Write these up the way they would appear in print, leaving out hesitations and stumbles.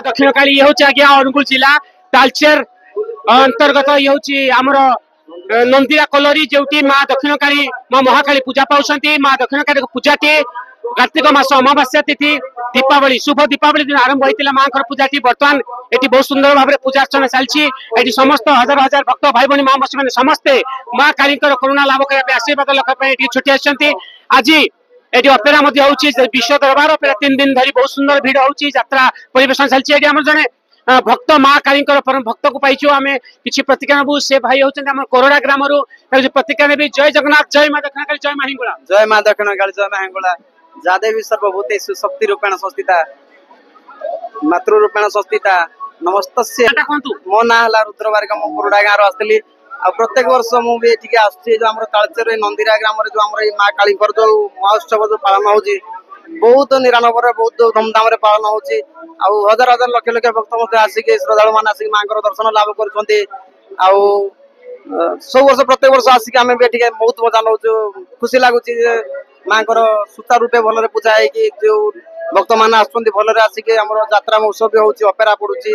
दक्षिण काली ये होची आज्ञा अनुगुल जिला तालचेर अंतर्गत ये होची हमर नंदिरा कलोरी जेउटी मां दक्षिण काली मां महाकाली पूजा पाउछंती मां दक्षिण काली पूजाटी कार्तिक मास अमावास्या तिथि दीपावली शुभ दीपावली दिन आरंभ होइतिला मां कर पूजाटी वर्तमान एटी बहुत सुंदर भाबरे पूजा अर्चना चलछि एटी समस्त हजार हजार भक्त भाई बहनी मां मसी माने समस्ते मां काली कर करुणा लाभ करबे आशीर्वाद लख पे एटी छुटी आछंती आज एटी अपेरा मध्ये होउछि विश्व दरबार अपेरा 3 दिन धरी बहुत सुंदर भीड़ होउछि यात्रा परिवेशन चलछि एटी हमर जने भक्त मां काली परम भक्त को पाइछु आमे किछि प्रतिज्ञा नबु से भाई होचन हमर कोरोडा ग्राम रु प्रतिज्ञा नेबी जय जगन्नाथ जय मां दक्षिण काली जय मां हिंगुला जय मां दक्षिण काली जय मां हिंगुला जादेवी सर्वभूतेषु शक्ति रूपेण संस्थिता मातृ रूपेण संस्थिता नमस्तस्य एटा कोंतु मो ना हला रुद्रबारिका मो कोरोडा गां रो आस्तली आ प्रत्येक वर्ष मु भी एठिके आछी जो हमर तालचेर नंदिरा ग्राम रे जो हमर मां काली कर जो महोत्सव जो पालन होउची बहुत निरानबर बहुत धूमधाम रे पालन होउची आ हजार हजार लक्ष लक्ष भक्त मते आसिके श्रद्धालु मान आसिके मां कर दर्शन लाभ करछन्ते आ सब वर्ष प्रत्येक वर्ष आसिके हमें भी एठिके बहुत मजा नउछु खुशी लागुची मां कर सुता रूपे भलरे पूजा है कि जो भक्त मान आछन्ते भलरे आसिके हमर यात्रा महोत्सव भी होउची अपेरा पडुची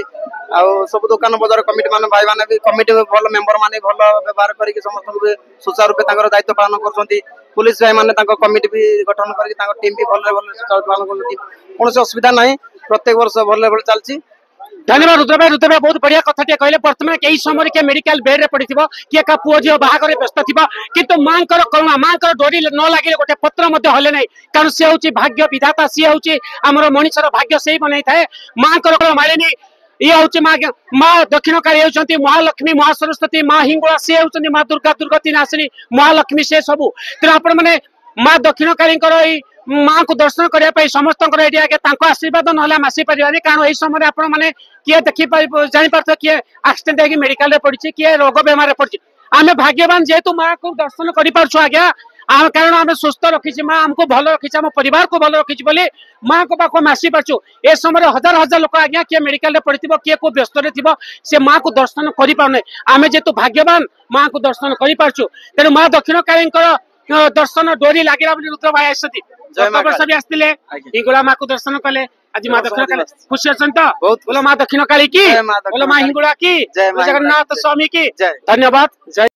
आ सब दुकान बजार कमिटी मान भाई मान भी कमिटी भल मेंबर मान भल व्यवहार करिके समस्त को सुचारू रूपे तांकर दायित्व पालन करछन्ती पुलिस भाई मान तांको कमिटी भी गठन करके तांको टीम भी भलरे भल सुचारू पालन करछन्ती कोनोसी असुविधा नाही प्रत्येक वर्ष भलरे भल चलची धन्यवाद रुद्र भाई बहुत बढ़िया कथा कहले वर्तमान कई समय के मेडिकल बेड रे पड़िथिबो के का पुओ जियो बाहागर व्यस्त थिबो किंतु मां कर करुणा मां कर डोरी न लागिले गोटे पत्र मध्ये हले नै कारण से होची भाग्य विधाता से होची हमर मनुष्यर भाग्य सेही बनै थाए मां कर मालिनी ये होची मां दक्षिण काली होचंती महालक्ष्मी महासरस्वती मां हिंगुला से होचंती मां दुर्गा दुर्गति नाशिनी महालक्ष्मी से सबु त आपण माने मां दक्षिण काली कर मां को दर्शन करने पे समस्त आशीर्वाद ना आसी पारे कारण यही समय आपण मैंने किए देखी जानी पार्थ किए एक्सीडेंट है मेडिकल रे पड़ी किए रोग बेमार पड़ी आम भाग्यवान जेहेतु मां को दर्शन कर पार्छु आज्ञा कारण आम सुस्थ रखी मां आमको भल रखी आम परिवार को भल रखी बोली मां को पाख आम आसी पार्छु ए समय हजार हजार लोक आज्ञा किए मेडिकल रे पड़ी किए को व्यस्त थी से मां को दर्शन कर पारे आम जेहेतु भाग्यवान मां को दर्शन कर पार्छु तेणु मां दक्षिण काली दर्शन डोरी लगे रुद्र भाई आसती वर्ष भी आसते हिंगुला माँ को दर्शन कले आज माँ दक्षिण काली खुशी अच्छा तो बोलो माँ दक्षिण काली की बोलो माँ हिंगुला की जगन्नाथ स्वामी की धन्यवाद जय।